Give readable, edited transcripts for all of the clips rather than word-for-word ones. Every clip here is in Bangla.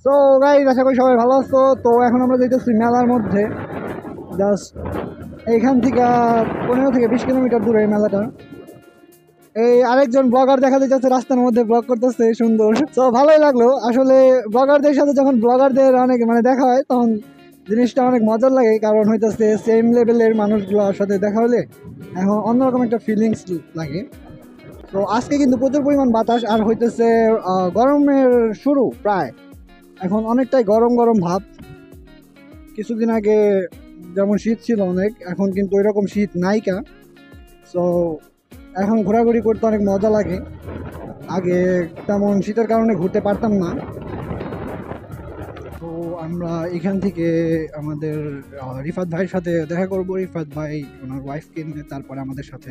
সো গাইস, আশা করি সবাই ভালো আছো। তো এখন আমরা যাইতেছি মেলার মধ্যে। জাস্ট এইখান থেকে 15 থেকে 20 কিলোমিটার দূরে এই মেলাটা। এই আরেকজন ব্লগার দেখা যাচ্ছে রাস্তার মধ্যে ব্লগ করতেছে, সুন্দর। তো ভালোই লাগলো আসলে। ব্লগারদের সাথে যখন ব্লগারদের অনেক দেখা হয় তখন জিনিসটা অনেক মজার লাগে, কারণ হইতেছে সেম লেভেলের মানুষগুলোর সাথে দেখা হলে এখন অন্যরকম একটা ফিলিংস লাগে। তো আজকে কিন্তু প্রচুর পরিমাণ বাতাস আর হইতেছে গরমের শুরু প্রায়। এখন অনেকটাই গরম গরম ভাব। কিছুদিন আগে যেমন শীত ছিল অনেক, এখন কিন্তু ওইরকম শীত নাইকা। সো এখন ঘোরাঘুরি করতে অনেক মজা লাগে। আগে তেমন শীতের কারণে ঘুরতে পারতাম না। তো আমরা এখান থেকে আমাদের রিফাত ভাইয়ের সাথে দেখা করব। রিফাত ভাই ওনার ওয়াইফকে নিয়ে তারপরে আমাদের সাথে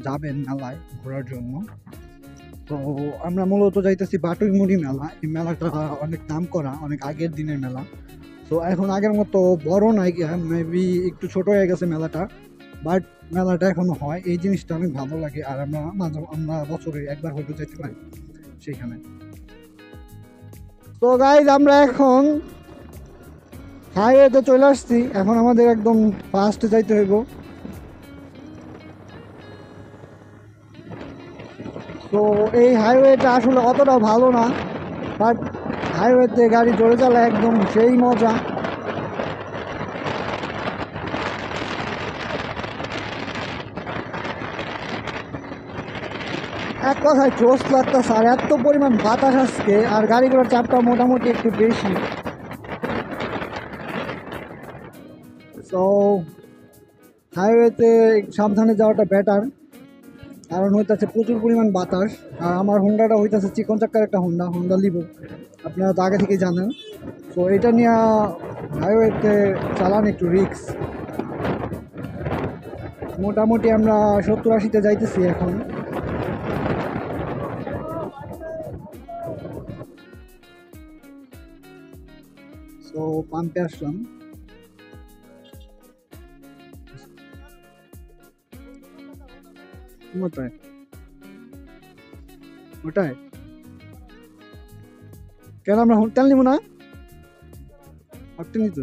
যাবেন মেলায় ঘোরার জন্য। তো আমরা মূলত যাইতেছি বাটুইমুড়ি মেলা। এই মেলাটা অনেক নাম করা, অনেক আগের দিনের মেলা। তো এখন আগের মতো বড় নাই, মেবি একটু ছোট হয়ে গেছে মেলাটা, বাট মেলাটা এখনো হয়। এই জিনিসটা অনেক ভালো লাগে। আর আমরা বছরে একবার হয়তো যেতে পারি সেখানে। তো গাইজ, আমরা এখন হাইওয়েতে চলে আসছি। এখন আমাদের একদম ফাস্টে যাইতে হইব। তো এই হাইওয়েটা আসলে অতটা ভালো না, বাট হাইওয়েতে গাড়ি জোরে চালায় একদম সেই মজা। এক কথায় জোশ লাগতেছে। আর এত পরিমাণ বাতাস আজকে, আর গাড়িগুলোর চাপটা মোটামুটি একটু বেশি। তো হাইওয়েতে সাবধানে যাওয়াটা বেটার, কারণ হইতেছে প্রচুর পরিমাণ বাতাস। আর আমার হোন্ডাটা হইতেছে চিকন চাক্কার একটা হোন্ডা লিবো, আপনারা তো আগে থেকেই জানেন। তো এটা নিয়ে হাইওয়েতে চালান একটু রিক্স। মোটামুটি আমরা 70-80-তে যাইতেছি এখন। তো পাম্পে আসলাম। ওটাই ওটাই কেন আমরা তেল নিব না? আপনি নিত।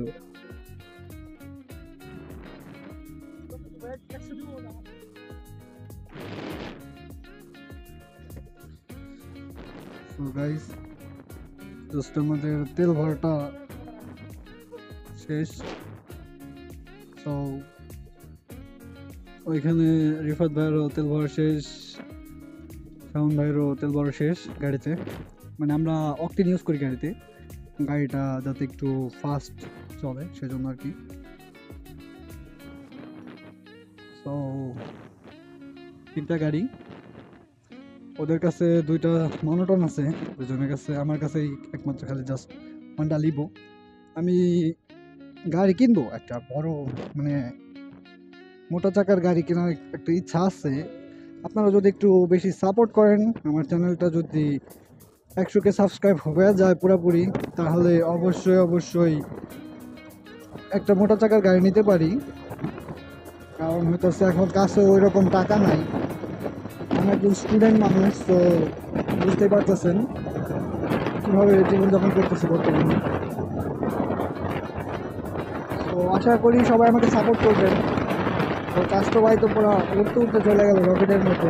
তো গাইস, জাস্ট আমাদের তেল ভরাটা শেষ। তো ওইখানে রিফাত ভাইয়েরও তেল ভরা শেষ, শাওন ভাইয়েরও তেল ভরা শেষ গাড়িতে। মানে আমরা অকটেন ইউজ করি গাড়িতে, গাড়িটা যাতে একটু ফাস্ট চলে সেজন্য আর কি। তো 3টা গাড়ি, ওদের কাছে 2টা মনোটন আছে, দুজনের কাছে। আমার কাছেই একমাত্র খালি জাস্ট হন্ডা লিবো। আমি গাড়ি কিনবো একটা বড়, মানে মোটা চাকার গাড়ি কেনার একটা ইচ্ছা আছে। আপনারা যদি একটু বেশি সাপোর্ট করেন, আমার চ্যানেলটা যদি 100K সাবস্ক্রাইব হয়ে যায় পুরোপুরি, তাহলে অবশ্যই অবশ্যই একটা মোটা চাকার গাড়ি নিতে পারি। কারণ হইতেছে এখন কাছে ওই রকম টাকা নাই। আমি একজন স্টুডেন্ট মানুষ, তো বুঝতেই পারতেছেন কীভাবে জীবনযাপন করতেছে বর্তমানে। তো আশা করি সবাই আমাকে সাপোর্ট করবেন। তো কাস্টো ভাই তো পুরো উঠতে উঠতে চলে গেল রকেটের মতো।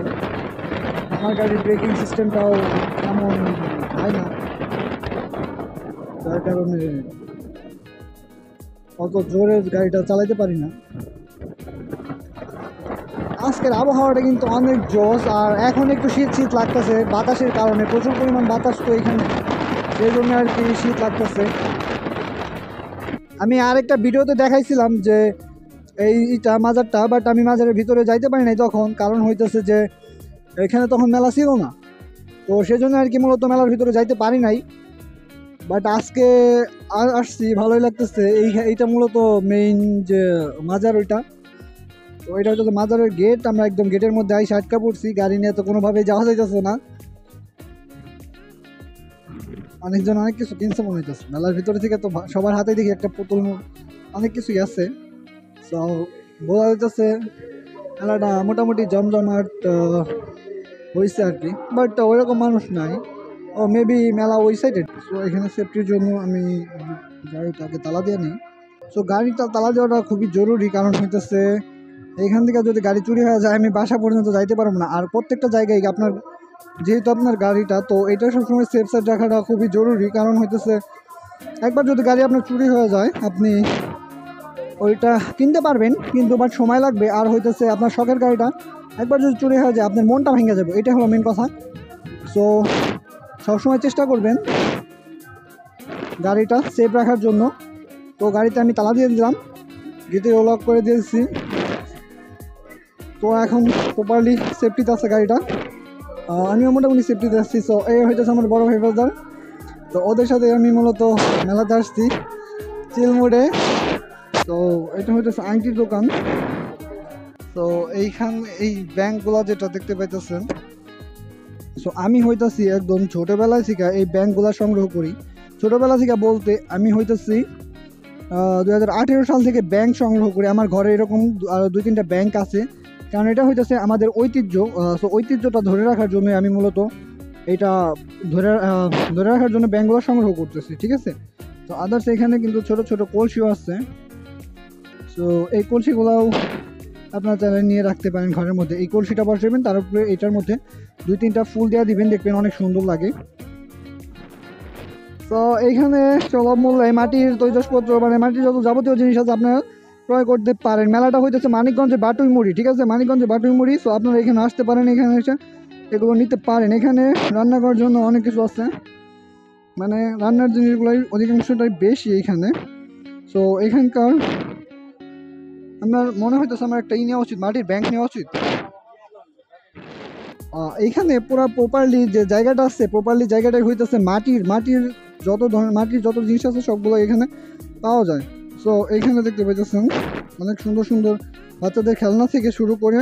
আমার গাড়ির ব্রেকিং সিস্টেমটাও তেমন হয় না, যার কারণে অত জোরে গাড়িটা চালাতে পারি না। আজকের আবহাওয়াটা কিন্তু অনেক জোশ। আর এখন একটু শীত শীত লাগতেছে বাতাসের কারণে, প্রচুর পরিমাণ বাতাস তো এখানে, সেই জন্য আর কি শীত লাগতেছে। আমি আরেকটা ভিডিওতে দেখাইছিলাম যে এইটা মাজারটা, বাট আমি মাজারের ভিতরে যাইতে পারি নাই তখন, কারণ হইতেছে যে এখানে তখন মেলা ছিল না। তো সেজন্য আর কি মূলত মেলার ভিতরে যাইতে পারি নাই। বাট আজকে আসছি, ভালোই লাগতেছে। এইটা মূলত মেইন যে মাজার ওইটা। তো এটা হচ্ছে মাজারের গেট। আমরা একদম গেটের মধ্যে আইসা আটকা পড়ছি, গাড়ি নিয়ে তো কোনোভাবেই যাওয়া যাইতেছে না। অনেকজন অনেক কিছু কিনছে মনে হইতেছে মেলার ভিতরে থেকে। তো সবার হাতে দেখি একটা পুতুল, অনেক কিছুই আছে। তো বোঝা যাইতেছে মেলাটা মোটামুটি জমজমাট হয়েছে আর কি, বাট ওইরকম মানুষ নাই। ও মেবি মেলা ওই সাইডে। সো এখানে সেফটির জন্য আমি গাড়িটাকে তালা দিয়ে নিই। সো গাড়িটা তালা দেওয়াটা খুবই জরুরি, কারণ হইতেছে এইখান থেকে যদি গাড়ি চুরি হয়ে যায় আমি বাসা পর্যন্ত যাইতে পারবো না। আর প্রত্যেকটা জায়গায় আপনার যেহেতু আপনার গাড়িটা, তো এটা সবসময় সেফ সাইড রাখাটা খুবই জরুরি। কারণ হইতেছে একবার যদি গাড়ি আপনার চুরি হয়ে যায় আপনি ওইটা কিনতে পারবেন, কিন্তু বাট সময় লাগবে। আর হইতেছে আপনার শখের গাড়িটা একবার যদি চুরি হয়ে যায় আপনার মনটা ভেঙে যাবে, এটা হলো মেন কথা। সো সবসময় চেষ্টা করবেন গাড়িটা সেফ রাখার জন্য। তো গাড়িতে আমি তালা দিয়ে দিলাম, গেটে লক করে দিয়েছি। তো এখন প্রপারলি সেফটিতে আছে গাড়িটা, আমিও মোটামুটি সেফটিতে আসছি। সো এই হইতেছে আমার বড় ভাই ব্রাদার। তো ওদের সাথে আমি মূলত মেলাতে আসছি চিল মোডে। তো এটা হইতেছে আংটির দোকান। তো এই ব্যাংকগুলো যেটা দেখতে পাইতেছেন, সো আমি হইতেছি একদম ছোটোবেলায় থেকে এই ব্যাংকগুলো সংগ্রহ করি। ছোটোবেলা থেকে বলতে আমি হইতেছি 2018 সাল থেকে ব্যাংক সংগ্রহ করি। আমার ঘরে এরকম 2-3টা ব্যাংক আছে, কারণ এটা হইতেছে আমাদের ঐতিহ্য। সো ঐতিহ্যটা ধরে রাখার জন্য আমি মূলত এটা ধরে রাখার জন্য ব্যাংকগুলো সংগ্রহ করতেছি, ঠিক আছে। তো আদার্স এখানে কিন্তু ছোট ছোট কলসিও আছে। সো এই কলসিগুলোও আপনারা চাইলে নিয়ে রাখতে পারেন ঘরের মধ্যে। এই কলসিটা বসাবেন, তার উপরে এটার মধ্যে 2-3টা ফুল দেওয়া দিবেন, দেখবেন অনেক সুন্দর লাগে। তো এইখানে সুলভ মূল্যে মাটির তৈজসপত্র, মানে মাটির যত যাবতীয় জিনিস আছে আপনারা ক্রয় করতে পারেন। মেলাটা হইতেছে মানিকগঞ্জের বাটুইমুড়ি, ঠিক আছে, মানিকগঞ্জের বাটুইমুড়ি। সো আপনারা এখানে আসতে পারেন, এখানে এসে এগুলো নিতে পারেন। এখানে রান্না করার জন্য অনেক কিছু আছে, মানে রান্নার জিনিসগুলোই অধিকাংশটাই বেশি এইখানে। সো এখানকার আমার মনে হইতেছে আমার একটা নেওয়া উচিত, মাটির ব্যাংক নেওয়া উচিত। এইখানে পুরো প্রপারলি যে জায়গাটা আছে, প্রপারলি জায়গাটাই হইতেছে মাটির যত জিনিস আছে সবগুলো এখানে পাওয়া যায়। সো এইখানে দেখতে পাইতেছেন অনেক সুন্দর সুন্দর বাচ্চাদের খেলনা থেকে শুরু করে